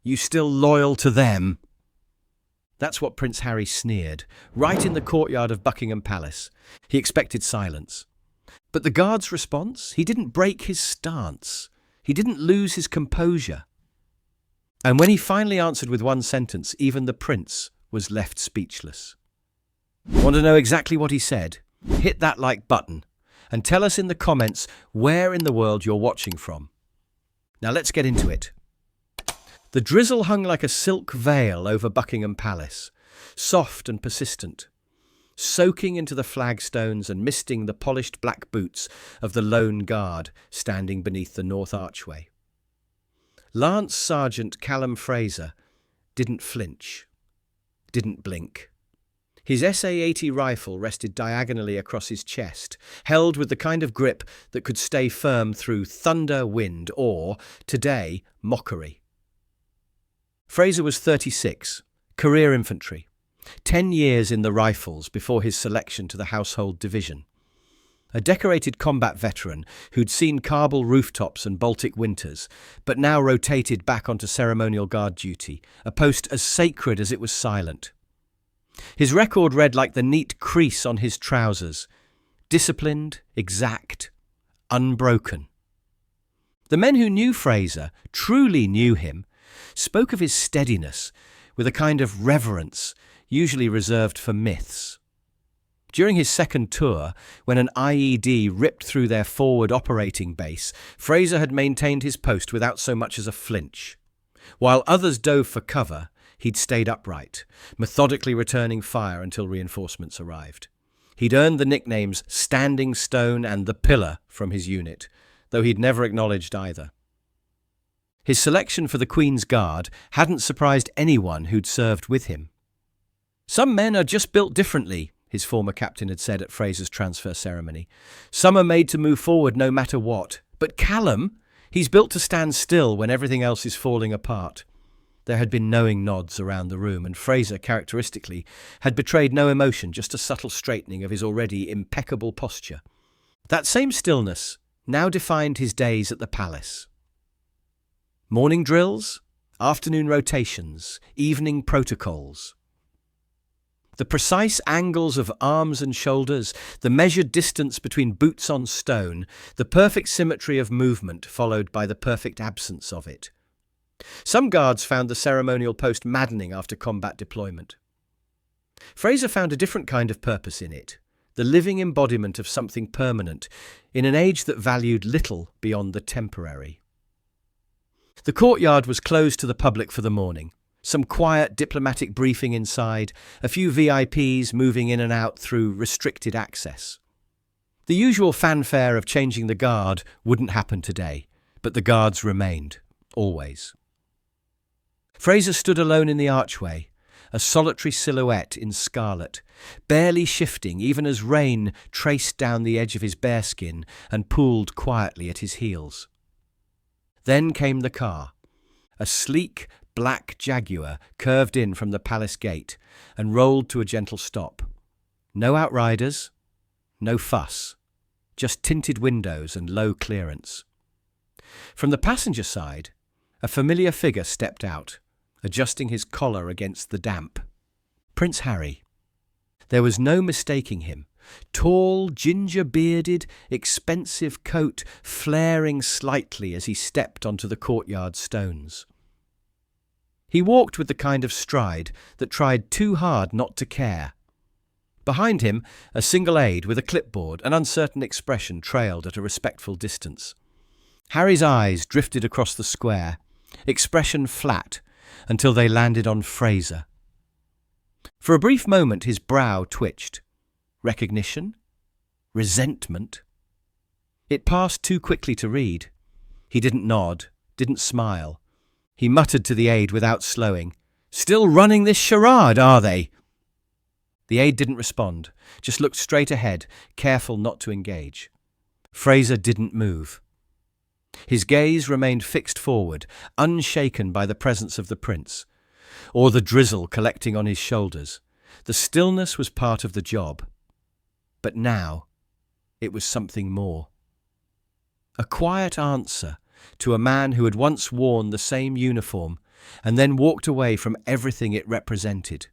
You still loyal to them?" That's what Prince Harry sneered, right in the courtyard of Buckingham Palace. He expected silence. But the guard's response? He didn't break his stance. He didn't lose his composure. And when he finally answered with one sentence, even the prince was left speechless. Want to know exactly what he said? Hit that like button and tell us in the comments where in the world you're watching from. Now let's get into it. The drizzle hung like a silk veil over Buckingham Palace, soft and persistent, soaking into the flagstones and misting the polished black boots of the lone guard standing beneath the north archway. Lance Sergeant Callum Fraser didn't flinch, didn't blink. His SA-80 rifle rested diagonally across his chest, held with the kind of grip that could stay firm through thunder, wind, or, today, mockery. Fraser was 36, career infantry, 10 years in the Rifles before his selection to the Household Division. A decorated combat veteran who'd seen Kabul rooftops and Baltic winters, but now rotated back onto ceremonial guard duty, a post as sacred as it was silent. His record read like the neat crease on his trousers, disciplined, exact, unbroken. The men who knew Fraser, truly knew him, spoke of his steadiness with a kind of reverence usually reserved for myths. During his second tour, when an IED ripped through their forward operating base, Fraser had maintained his post without so much as a flinch. While others dove for cover, he'd stayed upright, methodically returning fire until reinforcements arrived. He'd earned the nicknames Standing Stone and the Pillar from his unit, though he'd never acknowledged either. His selection for the Queen's Guard hadn't surprised anyone who'd served with him. "Some men are just built differently," his former captain had said at Fraser's transfer ceremony. "Some are made to move forward no matter what. But Callum, he's built to stand still when everything else is falling apart." There had been knowing nods around the room, and Fraser, characteristically, had betrayed no emotion, just a subtle straightening of his already impeccable posture. That same stillness now defined his days at the palace. Morning drills, afternoon rotations, evening protocols. The precise angles of arms and shoulders, the measured distance between boots on stone, the perfect symmetry of movement followed by the perfect absence of it. Some guards found the ceremonial post maddening after combat deployment. Fraser found a different kind of purpose in it, the living embodiment of something permanent, in an age that valued little beyond the temporary. The courtyard was closed to the public for the morning. Some quiet diplomatic briefing inside, a few VIPs moving in and out through restricted access. The usual fanfare of changing the guard wouldn't happen today, but the guards remained, always. Fraser stood alone in the archway, a solitary silhouette in scarlet, barely shifting even as rain traced down the edge of his bearskin and pooled quietly at his heels. Then came the car. A sleek, black Jaguar curved in from the palace gate and rolled to a gentle stop. No outriders, no fuss, just tinted windows and low clearance. From the passenger side, a familiar figure stepped out, adjusting his collar against the damp. Prince Harry. There was no mistaking him. Tall, ginger-bearded, expensive coat flaring slightly as he stepped onto the courtyard stones. He walked with the kind of stride that tried too hard not to care. Behind him, a single aide with a clipboard, an uncertain expression trailed at a respectful distance. Harry's eyes drifted across the square, expression flat, until they landed on Fraser. For a brief moment his brow twitched. Recognition? Resentment? It passed too quickly to read. He didn't nod, didn't smile. He muttered to the aide without slowing, "Still running this charade, are they?" The aide didn't respond, just looked straight ahead, careful not to engage. Fraser didn't move. His gaze remained fixed forward, unshaken by the presence of the prince, or the drizzle collecting on his shoulders. The stillness was part of the job. But now, it was something more. A quiet answer to a man who had once worn the same uniform, and then walked away from everything it represented.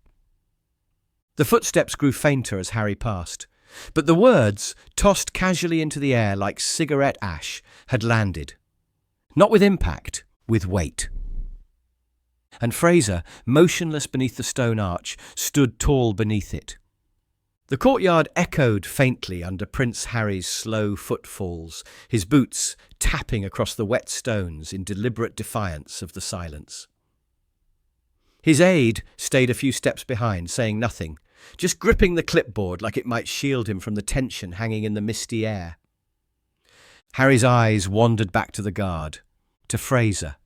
The footsteps grew fainter as Harry passed, but the words, tossed casually into the air like cigarette ash, had landed. Not with impact, with weight. And Fraser, motionless beneath the stone arch, stood tall beneath it. The courtyard echoed faintly under Prince Harry's slow footfalls, his boots tapping across the wet stones in deliberate defiance of the silence. His aide stayed a few steps behind, saying nothing, just gripping the clipboard like it might shield him from the tension hanging in the misty air. Harry's eyes wandered back to the guard, to Fraser.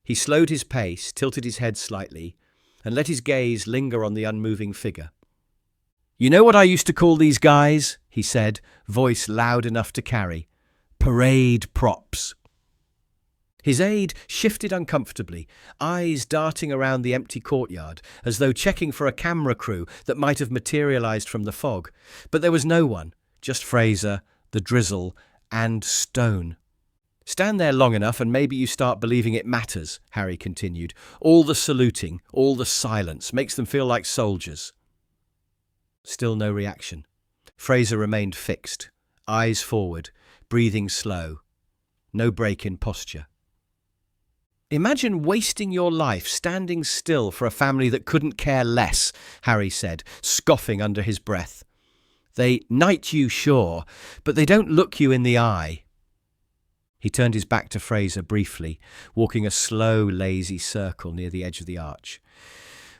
He slowed his pace, tilted his head slightly, and let his gaze linger on the unmoving figure. "You know what I used to call these guys?" he said, voice loud enough to carry. "Parade props." His aide shifted uncomfortably, eyes darting around the empty courtyard, as though checking for a camera crew that might have materialized from the fog. But there was no one, just Fraser, the drizzle, and stone. "Stand there long enough and maybe you start believing it matters," Harry continued. "All the saluting, all the silence, makes them feel like soldiers." Still no reaction. Fraser remained fixed, eyes forward, breathing slow. No break in posture. "Imagine wasting your life standing still for a family that couldn't care less," Harry said, scoffing under his breath. "They knight you, sure, but they don't look you in the eye." He turned his back to Fraser briefly, walking a slow, lazy circle near the edge of the arch.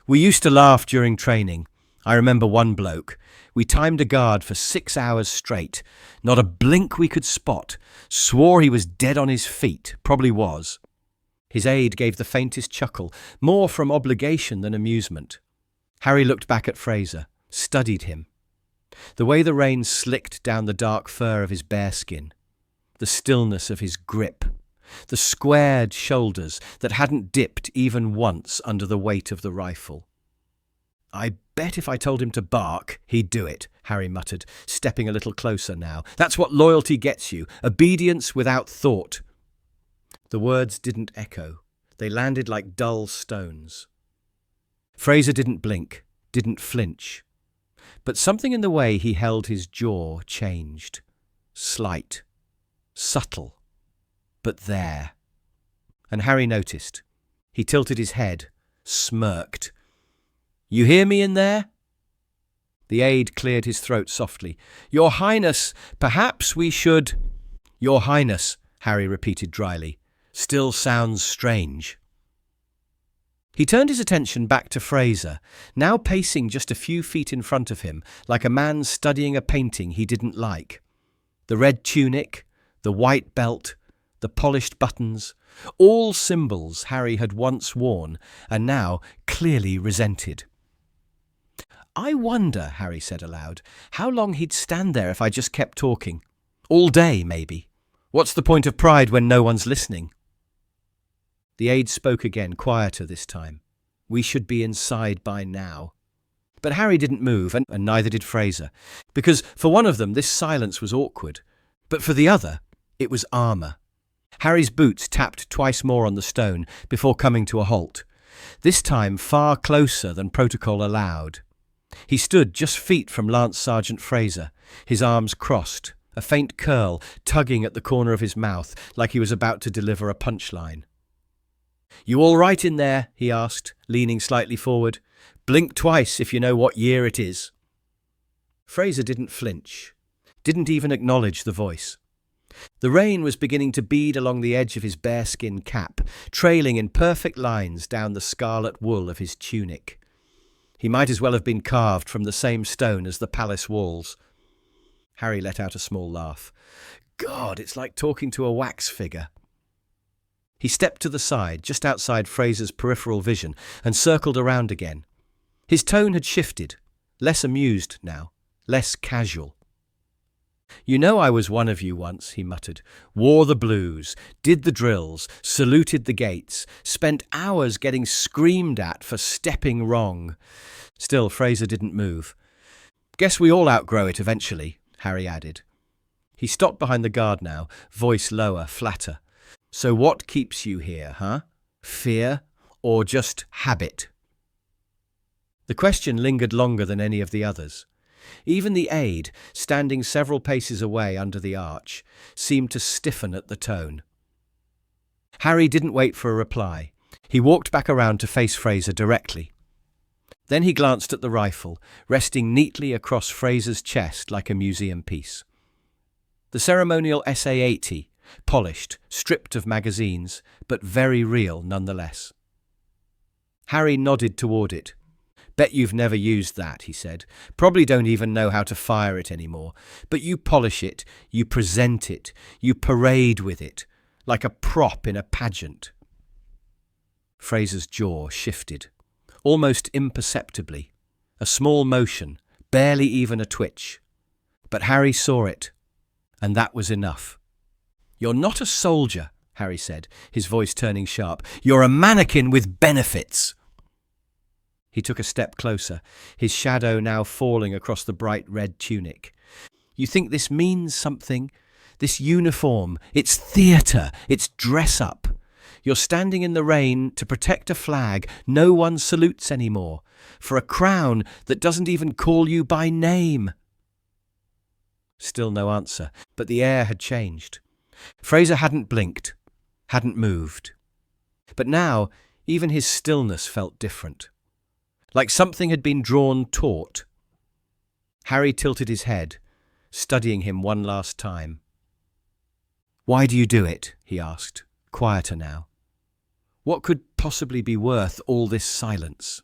"We used to laugh during training. I remember one bloke. We timed a guard for 6 hours straight. Not a blink we could spot. Swore he was dead on his feet. Probably was." His aide gave the faintest chuckle, more from obligation than amusement. Harry looked back at Fraser, studied him. The way the rain slicked down the dark fur of his bare skin, the stillness of his grip, the squared shoulders that hadn't dipped even once under the weight of the rifle. "I bet if I told him to bark, he'd do it," Harry muttered, stepping a little closer now. "That's what loyalty gets you, obedience without thought." The words didn't echo. They landed like dull stones. Fraser didn't blink, didn't flinch. But something in the way he held his jaw changed. Slight, subtle, but there. And Harry noticed. He tilted his head, smirked. "You hear me in there?" The aide cleared his throat softly. "Your Highness, perhaps we should—" "Your Highness," Harry repeated dryly, "still sounds strange." He turned his attention back to Fraser, now pacing just a few feet in front of him, like a man studying a painting he didn't like. The red tunic, the white belt, the polished buttons, all symbols Harry had once worn and now clearly resented. "I wonder," Harry said aloud, "how long he'd stand there if I just kept talking. All day, maybe. What's the point of pride when no one's listening?" The aide spoke again, quieter this time. "We should be inside by now." But Harry didn't move, and neither did Fraser, because for one of them this silence was awkward, but for the other it was armour. Harry's boots tapped twice more on the stone before coming to a halt, this time far closer than protocol allowed. He stood just feet from Lance Sergeant Fraser, his arms crossed, a faint curl tugging at the corner of his mouth like he was about to deliver a punchline. "You all right in there?" he asked, leaning slightly forward. "Blink twice if you know what year it is." Fraser didn't flinch, didn't even acknowledge the voice. The rain was beginning to bead along the edge of his bearskin cap, trailing in perfect lines down the scarlet wool of his tunic. He might as well have been carved from the same stone as the palace walls. Harry let out a small laugh. "God, it's like talking to a wax figure." He stepped to the side, just outside Fraser's peripheral vision, and circled around again. His tone had shifted, less amused now, less casual. "You know I was one of you once," he muttered. "Wore the blues, did the drills, saluted the gates, spent hours getting screamed at for stepping wrong." Still, Fraser didn't move. "Guess we all outgrow it eventually," Harry added. He stopped behind the guard now, voice lower, flatter. "So what keeps you here, huh? Fear? or just habit? The question lingered longer than any of the others. Even the aide, standing several paces away under the arch, seemed to stiffen at the tone. Harry didn't wait for a reply. He walked back around to face Fraser directly. Then he glanced at the rifle, resting neatly across Fraser's chest like a museum piece. The ceremonial SA-80, polished, stripped of magazines, but very real nonetheless. Harry nodded toward it. "Bet you've never used that," he said. "Probably don't even know how to fire it anymore. But you polish it, you present it, you parade with it, like a prop in a pageant." Fraser's jaw shifted, almost imperceptibly. A small motion, barely even a twitch. But Harry saw it, and that was enough. "You're not a soldier," Harry said, his voice turning sharp. "You're a mannequin with benefits." He took a step closer, his shadow now falling across the bright red tunic. "You think this means something? This uniform, it's theatre, it's dress-up. You're standing in the rain to protect a flag no one salutes anymore, for a crown that doesn't even call you by name." Still no answer, but the air had changed. Fraser hadn't blinked, hadn't moved. But now, even his stillness felt different. Like something had been drawn taut. Harry tilted his head, studying him one last time. "Why do you do it?" he asked, quieter now. What could possibly be worth all this silence?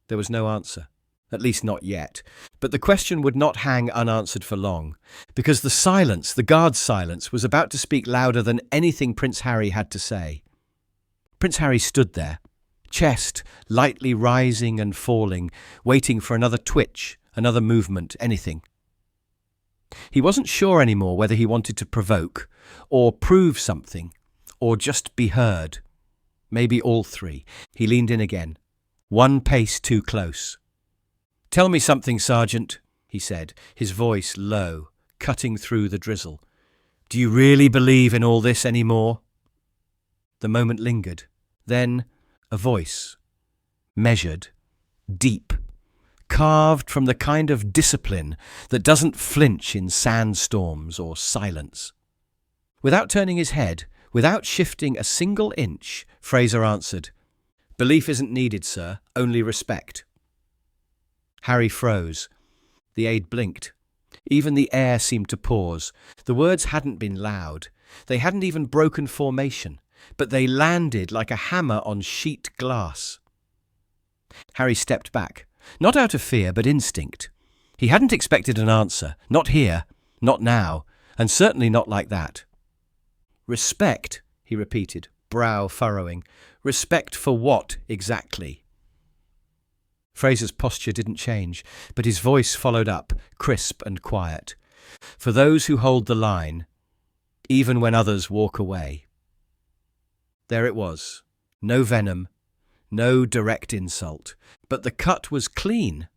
There was no answer, at least not yet. But the question would not hang unanswered for long, because the silence, the guard's silence, was about to speak louder than anything Prince Harry had to say. Prince Harry stood there, chest lightly rising and falling, waiting for another twitch, another movement, anything. He wasn't sure anymore whether he wanted to provoke, or prove something, or just be heard. Maybe all three. He leaned in again, one pace too close. "Tell me something, Sergeant," he said, his voice low, cutting through the drizzle. "Do you really believe in all this anymore?" The moment lingered. Then a voice, measured, deep, carved from the kind of discipline that doesn't flinch in sandstorms or silence. Without turning his head, without shifting a single inch, Fraser answered, "Belief isn't needed, sir, only respect." Harry froze. The aide blinked. Even the air seemed to pause. The words hadn't been loud. They hadn't even broken formation, but they landed like a hammer on sheet glass. Harry stepped back, not out of fear, but instinct. He hadn't expected an answer, not here, not now, and certainly not like that. "Respect," he repeated, brow furrowing. "Respect for what, exactly?" Fraser's posture didn't change, but his voice followed up, crisp and quiet. "For those who hold the line, even when others walk away." There it was. No venom, no direct insult, but the cut was clean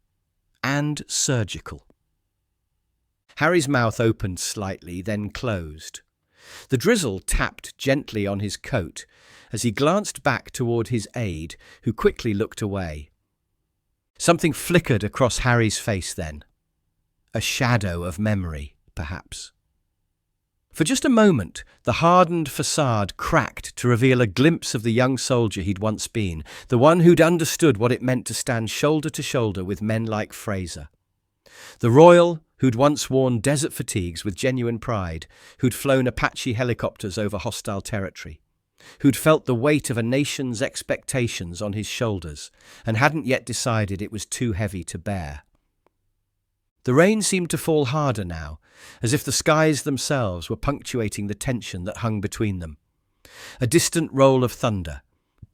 and surgical. Harry's mouth opened slightly, then closed. The drizzle tapped gently on his coat as he glanced back toward his aide, who quickly looked away. Something flickered across Harry's face then. A shadow of memory, perhaps. For just a moment, the hardened facade cracked to reveal a glimpse of the young soldier he'd once been, the one who'd understood what it meant to stand shoulder to shoulder with men like Fraser. The royal who'd once worn desert fatigues with genuine pride, who'd flown Apache helicopters over hostile territory, who'd felt the weight of a nation's expectations on his shoulders and hadn't yet decided it was too heavy to bear. The rain seemed to fall harder now, as if the skies themselves were punctuating the tension that hung between them. A distant roll of thunder,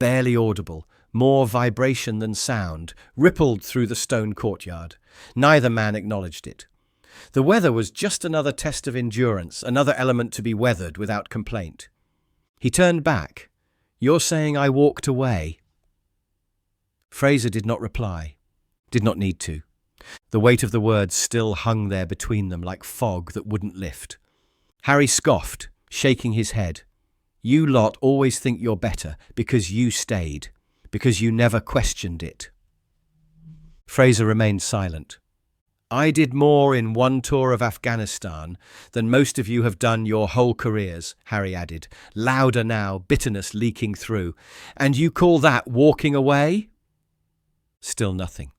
barely audible, more vibration than sound, rippled through the stone courtyard. Neither man acknowledged it. The weather was just another test of endurance, another element to be weathered without complaint. He turned back. "You're saying I walked away?" Fraser did not reply, did not need to. The weight of the words still hung there between them like fog that wouldn't lift. Harry scoffed, shaking his head. You lot always think you're better because you stayed, because you never questioned it. Fraser remained silent. I did more in one tour of Afghanistan than most of you have done your whole careers, Harry added, louder now, bitterness leaking through. And you call that walking away? Still nothing.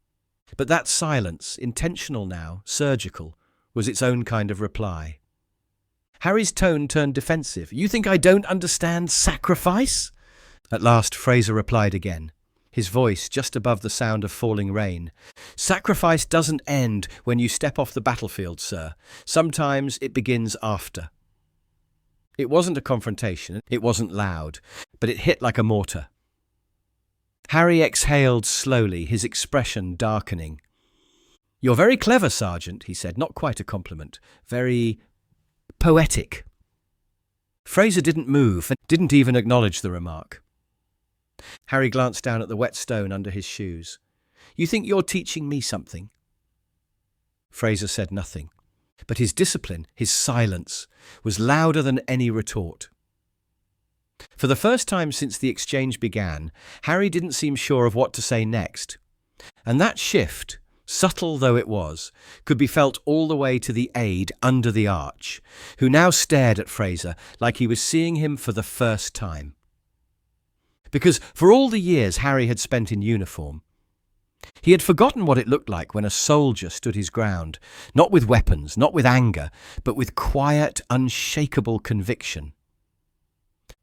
But that silence, intentional now, surgical, was its own kind of reply. Harry's tone turned defensive. You think I don't understand sacrifice? At last Fraser replied again, his voice just above the sound of falling rain. Sacrifice doesn't end when you step off the battlefield, sir. Sometimes it begins after. It wasn't a confrontation, it wasn't loud, but it hit like a mortar. Harry exhaled slowly, his expression darkening. You're very clever, Sergeant, he said, not quite a compliment. Very poetic. Fraser didn't move and didn't even acknowledge the remark. Harry glanced down at the wet stone under his shoes. You think you're teaching me something? Fraser said nothing, but his discipline, his silence, was louder than any retort. For the first time since the exchange began, Harry didn't seem sure of what to say next. And that shift, subtle though it was, could be felt all the way to the Aide under the arch, who now stared at Fraser like he was seeing him for the first time. Because for all the years Harry had spent in uniform, he had forgotten what it looked like when a soldier stood his ground, not with weapons, not with anger, but with quiet, unshakable conviction.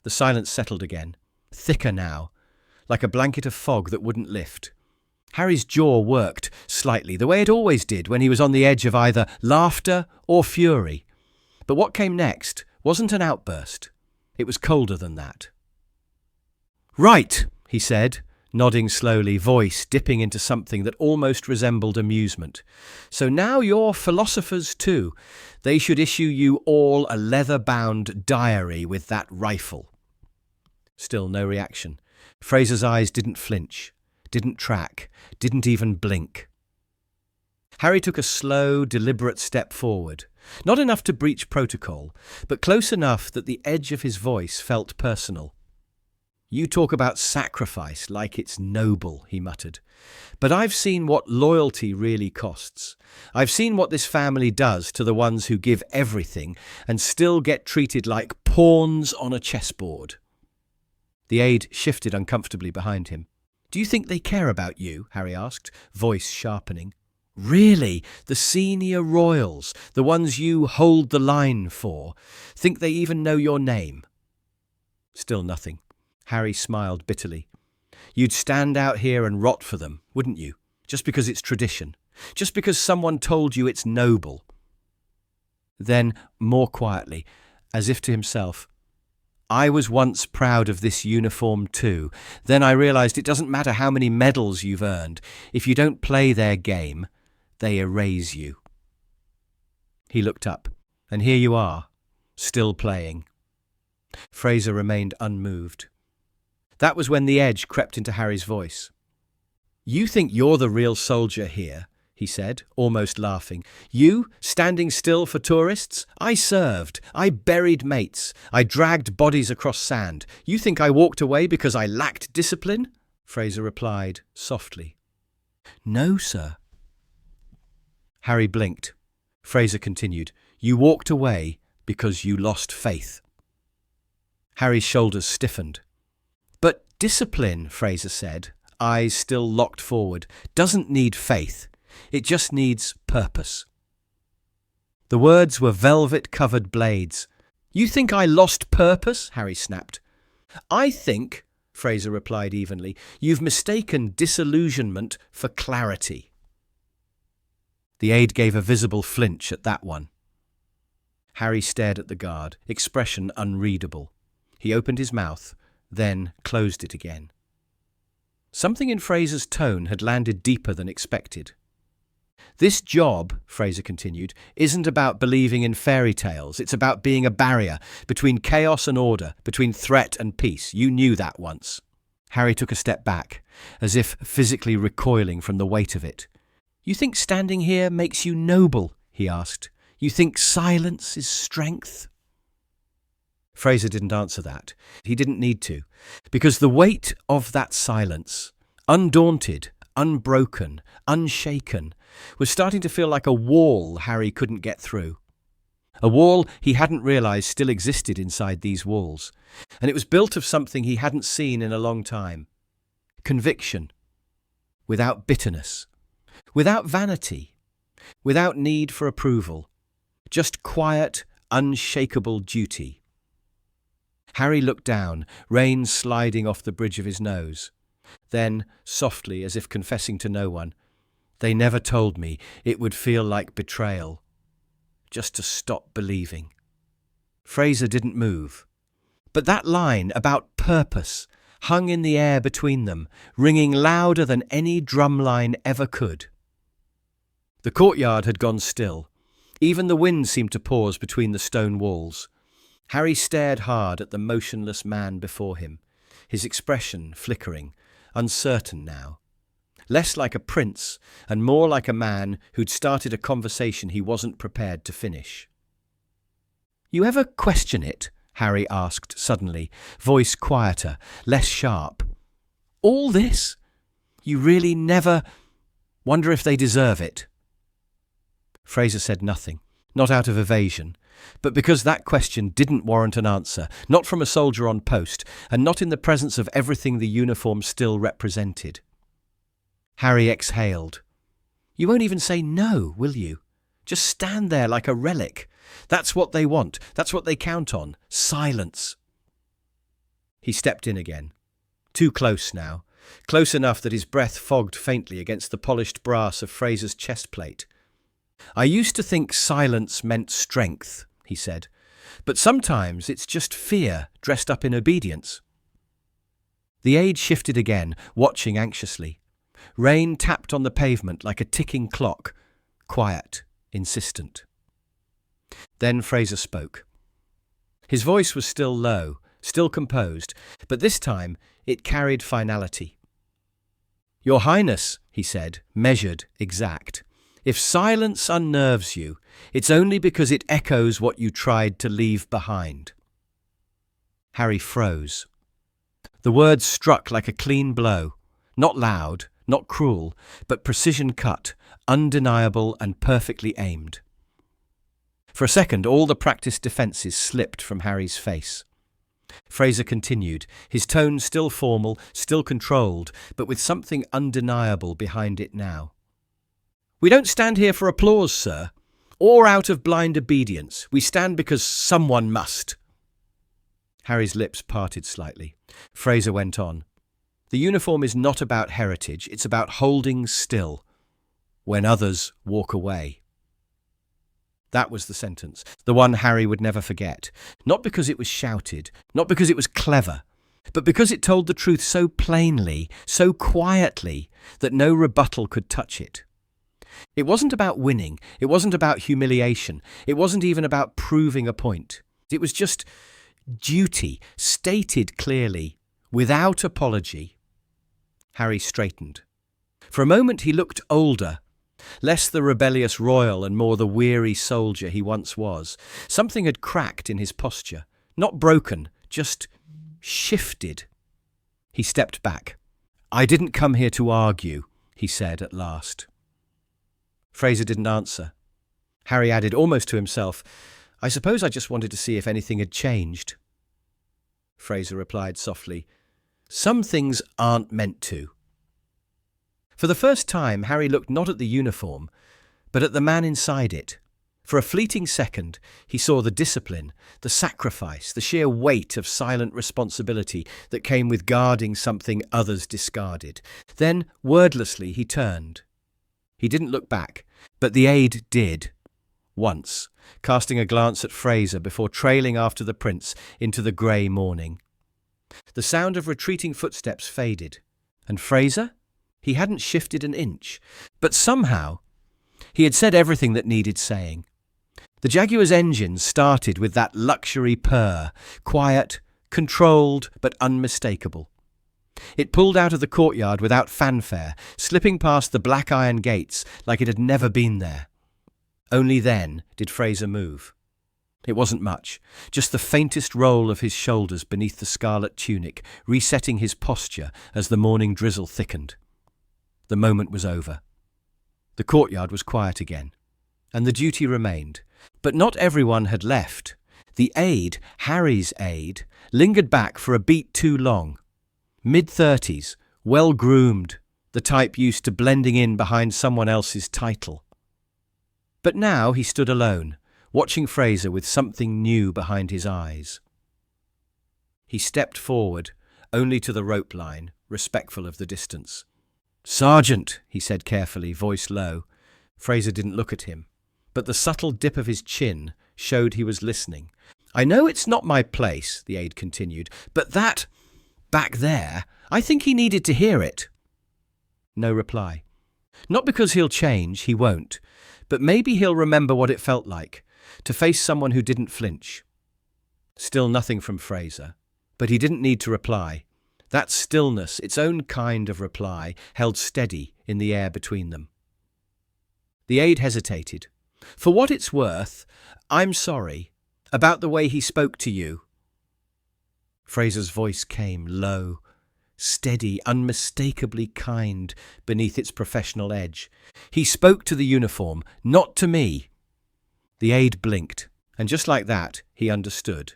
The silence settled again, thicker now, like a blanket of fog that wouldn't lift. Harry's jaw worked slightly, the way it always did when he was on the edge of either laughter or fury. But what came next wasn't an outburst. It was colder than that. Right, he said, nodding slowly, voice dipping into something that almost resembled amusement. So now you're philosophers too. They should issue you all a leather-bound diary with that rifle. Still no reaction. Fraser's eyes didn't flinch, didn't track, didn't even blink. Harry took a slow, deliberate step forward, not enough to breach protocol, but close enough that the edge of his voice felt personal. You talk about sacrifice like it's noble, he muttered. But I've seen what loyalty really costs. I've seen what this family does to the ones who give everything and still get treated like pawns on a chessboard. The aide shifted uncomfortably behind him. Do you think they care about you? Harry asked, voice sharpening. Really? The senior royals, the ones you hold the line for, think they even know your name? Still nothing. Harry smiled bitterly. You'd stand out here and rot for them, wouldn't you? Just because it's tradition. Just because someone told you it's noble. Then, more quietly, as if to himself, I was once proud of this uniform too. Then I realised it doesn't matter how many medals you've earned. If you don't play their game, they erase you. He looked up, and here you are, still playing. Fraser remained unmoved. That was when the edge crept into Harry's voice. You think you're the real soldier here, he said, almost laughing. You, standing still for tourists? I served. I buried mates. I dragged bodies across sand. You think I walked away because I lacked discipline? Fraser replied, softly. No, sir. Harry blinked. Fraser continued. You walked away because you lost faith. Harry's shoulders stiffened. But discipline, Fraser said, eyes still locked forward, doesn't need faith. It just needs purpose. The words were velvet-covered blades. You think I lost purpose? Harry snapped. I think, Fraser replied evenly, you've mistaken disillusionment for clarity. The aide gave a visible flinch at that one. Harry stared at the guard, expression unreadable. He opened his mouth, then closed it again. Something in Fraser's tone had landed deeper than expected. This job, Fraser continued, isn't about believing in fairy tales. It's about being a barrier between chaos and order, between threat and peace. You knew that once. Harry took a step back, as if physically recoiling from the weight of it. You think standing here makes you noble? He asked. You think silence is strength? Fraser didn't answer that. He didn't need to, because the weight of that silence, undaunted, unbroken, unshaken, was starting to feel like a wall Harry couldn't get through. A wall he hadn't realised still existed inside these walls, and it was built of something he hadn't seen in a long time. Conviction, without bitterness, without vanity, without need for approval, just quiet, unshakable duty. Harry looked down, rain sliding off the bridge of his nose. Then, softly, as if confessing to no one, "They never told me it would feel like betrayal. Just to stop believing." Fraser didn't move. But that line about purpose hung in the air between them, ringing louder than any drumline ever could. The courtyard had gone still. Even the wind seemed to pause between the stone walls. Harry stared hard at the motionless man before him, his expression flickering, uncertain now. Less like a prince and more like a man who'd started a conversation he wasn't prepared to finish. "You ever question it?" Harry asked suddenly, voice quieter, less sharp. "All this? You really never wonder if they deserve it?" Fraser said nothing, not out of evasion, but because that question didn't warrant an answer, not from a soldier on post, and not in the presence of everything the uniform still represented. Harry exhaled. "You won't even say no, will you? Just stand there like a relic. That's what they want. That's what they count on. Silence." He stepped in again. Too close now. Close enough that his breath fogged faintly against the polished brass of Fraser's chest plate. "I used to think silence meant strength," he said, "but sometimes it's just fear dressed up in obedience." The aide shifted again, watching anxiously. Rain tapped on the pavement like a ticking clock, quiet, insistent. Then Fraser spoke. His voice was still low, still composed, but this time it carried finality. "Your Highness," he said, measured, exact, "if silence unnerves you, it's only because it echoes what you tried to leave behind." Harry froze. The words struck like a clean blow, not loud, not cruel, but precision cut, undeniable and perfectly aimed. For a second, all the practiced defences slipped from Harry's face. Fraser continued, his tone still formal, still controlled, but with something undeniable behind it now. "We don't stand here for applause, sir, or out of blind obedience. We stand because someone must." Harry's lips parted slightly. Fraser went on. "The uniform is not about heritage, it's about holding still when others walk away." That was the sentence, the one Harry would never forget. Not because it was shouted, not because it was clever, but because it told the truth so plainly, so quietly, that no rebuttal could touch it. It wasn't about winning, it wasn't about humiliation, it wasn't even about proving a point. It was just duty, stated clearly, without apology. Harry straightened. For a moment he looked older, less the rebellious royal and more the weary soldier he once was. Something had cracked in his posture, not broken, just shifted. He stepped back. "I didn't come here to argue," he said at last. Fraser didn't answer. Harry added, almost to himself, "I suppose I just wanted to see if anything had changed." Fraser replied softly, "Some things aren't meant to." For the first time, Harry looked not at the uniform, but at the man inside it. For a fleeting second, he saw the discipline, the sacrifice, the sheer weight of silent responsibility that came with guarding something others discarded. Then, wordlessly, he turned. He didn't look back, but the aide did, once, casting a glance at Fraser before trailing after the prince into the grey morning. The sound of retreating footsteps faded, and Fraser? He hadn't shifted an inch, but somehow he had said everything that needed saying. The Jaguar's engine started with that luxury purr, quiet, controlled but unmistakable. It pulled out of the courtyard without fanfare, slipping past the black iron gates like it had never been there. Only then did Fraser move. It wasn't much, just the faintest roll of his shoulders beneath the scarlet tunic, resetting his posture as the morning drizzle thickened. The moment was over. The courtyard was quiet again, and the duty remained. But not everyone had left. The aide, Harry's aide, lingered back for a beat too long. Mid-30s, well-groomed, the type used to blending in behind someone else's title. But now he stood alone, watching Fraser with something new behind his eyes. He stepped forward, only to the rope line, respectful of the distance. "Sergeant," he said carefully, voice low. Fraser didn't look at him, but the subtle dip of his chin showed he was listening. "I know it's not my place," the aide continued, "but that, back there, I think he needed to hear it." No reply. "Not because he'll change, he won't, but maybe he'll remember what it felt like, to face someone who didn't flinch." Still nothing from Fraser, but he didn't need to reply. That stillness, its own kind of reply, held steady in the air between them. The aide hesitated. "For what it's worth, I'm sorry about the way he spoke to you." Fraser's voice came low, steady, unmistakably kind beneath its professional edge. "He spoke to the uniform, not to me." The aide blinked, and just like that, he understood.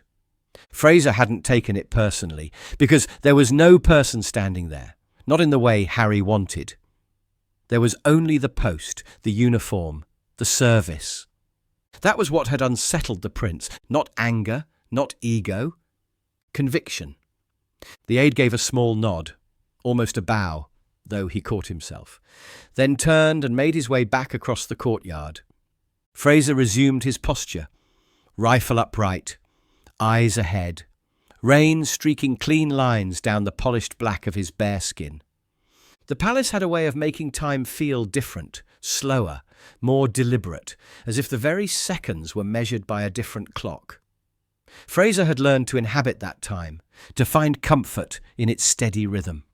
Fraser hadn't taken it personally, because there was no person standing there, not in the way Harry wanted. There was only the post, the uniform, the service. That was what had unsettled the prince, not anger, not ego, conviction. The aide gave a small nod, almost a bow, though he caught himself, then turned and made his way back across the courtyard. Fraser resumed his posture, rifle upright, eyes ahead, rain streaking clean lines down the polished black of his bare skin. The palace had a way of making time feel different, slower, more deliberate, as if the very seconds were measured by a different clock. Fraser had learned to inhabit that time, to find comfort in its steady rhythm.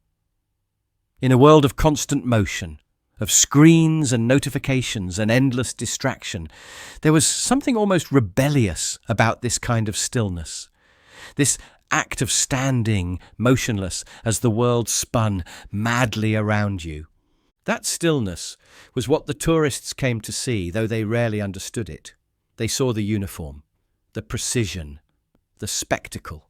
In a world of constant motion, of screens and notifications and endless distraction, there was something almost rebellious about this kind of stillness. This act of standing, motionless, as the world spun madly around you. That stillness was what the tourists came to see, though they rarely understood it. They saw the uniform, the precision, the spectacle.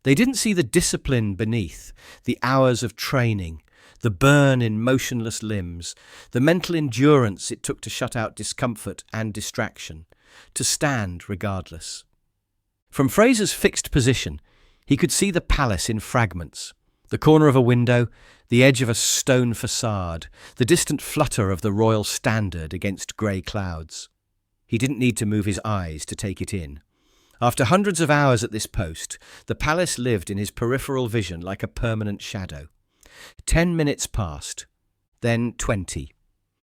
They didn't see the discipline beneath, the hours of training, the burn in motionless limbs, the mental endurance it took to shut out discomfort and distraction, to stand regardless. From Fraser's fixed position, he could see the palace in fragments, the corner of a window, the edge of a stone facade, the distant flutter of the royal standard against grey clouds. He didn't need to move his eyes to take it in. After hundreds of hours at this post, the palace lived in his peripheral vision like a permanent shadow. 10 minutes passed, then 20.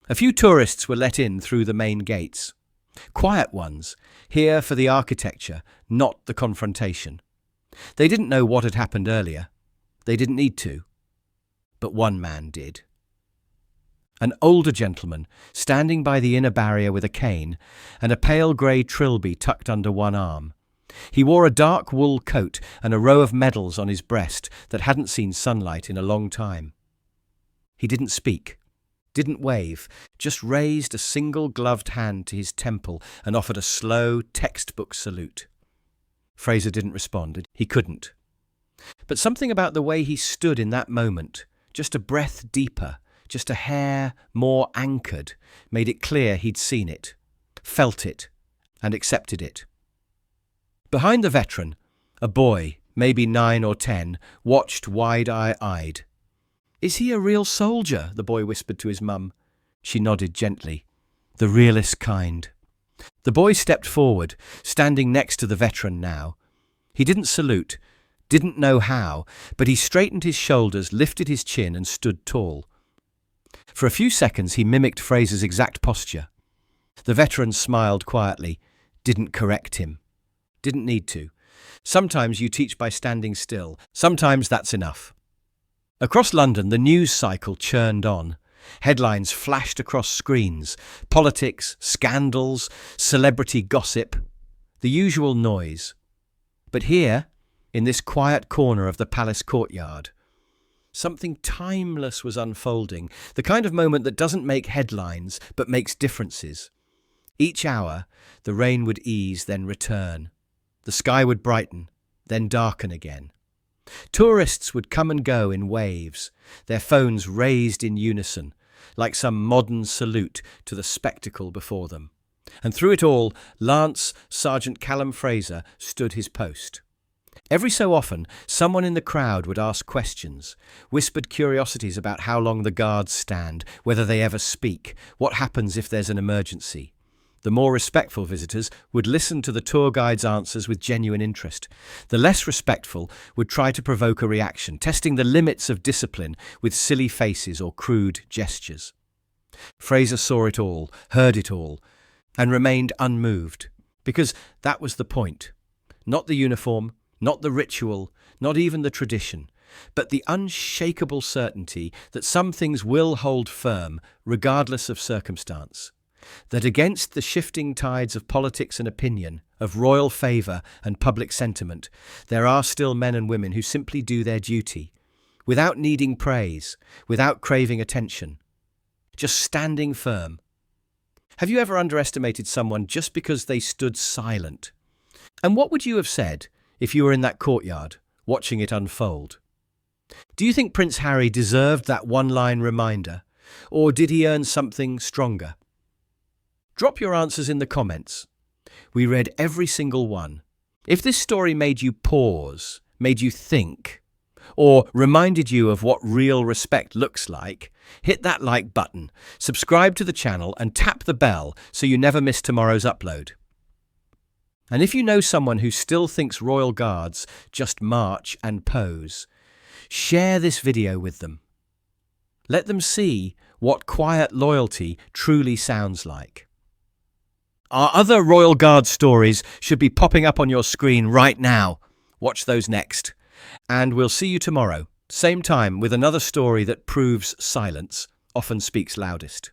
A few tourists were let in through the main gates. Quiet ones, here for the architecture, not the confrontation. They didn't know what had happened earlier. They didn't need to. But one man did. An older gentleman, standing by the inner barrier with a cane and a pale grey trilby tucked under one arm. He wore a dark wool coat and a row of medals on his breast that hadn't seen sunlight in a long time. He didn't speak, didn't wave, just raised a single gloved hand to his temple and offered a slow, textbook salute. Fraser didn't respond. He couldn't. But something about the way he stood in that moment, just a breath deeper, just a hair more anchored, made it clear he'd seen it, felt it, and accepted it. Behind the veteran, a boy, maybe 9 or 10, watched wide-eyed. "Is he a real soldier?" the boy whispered to his mum. She nodded gently. "The realest kind." The boy stepped forward, standing next to the veteran now. He didn't salute, didn't know how, but he straightened his shoulders, lifted his chin, and stood tall. For a few seconds he mimicked Fraser's exact posture. The veteran smiled quietly, didn't correct him. Didn't need to. Sometimes you teach by standing still. Sometimes that's enough. Across London, the news cycle churned on. Headlines flashed across screens. Politics, scandals, celebrity gossip. the usual noise. But here, in this quiet corner of the palace courtyard, something timeless was unfolding, the kind of moment that doesn't make headlines but makes differences. Each hour, the rain would ease, then return. The sky would brighten, then darken again. Tourists would come and go in waves, their phones raised in unison, like some modern salute to the spectacle before them. And through it all, Lance Sergeant Callum Fraser stood his post. Every so often, someone in the crowd would ask questions, whispered curiosities about how long the guards stand, whether they ever speak, what happens if there's an emergency. The more respectful visitors would listen to the tour guide's answers with genuine interest. The less respectful would try to provoke a reaction, testing the limits of discipline with silly faces or crude gestures. Fraser saw it all, heard it all, and remained unmoved, because that was the point. Not the uniform, not the ritual, not even the tradition, but the unshakable certainty that some things will hold firm regardless of circumstance. That against the shifting tides of politics and opinion, of royal favour and public sentiment, there are still men and women who simply do their duty, without needing praise, without craving attention, just standing firm. Have you ever underestimated someone just because they stood silent? And what would you have said if you were in that courtyard, watching it unfold? Do you think Prince Harry deserved that one-line reminder, or did he earn something stronger? Drop your answers in the comments. We read every single one. If this story made you pause, made you think, or reminded you of what real respect looks like, hit that like button, subscribe to the channel and tap the bell so you never miss tomorrow's upload. And if you know someone who still thinks royal guards just march and pose, share this video with them. Let them see what quiet loyalty truly sounds like. Our other Royal Guard stories should be popping up on your screen right now. Watch those next. And we'll see you tomorrow, same time, with another story that proves silence often speaks loudest.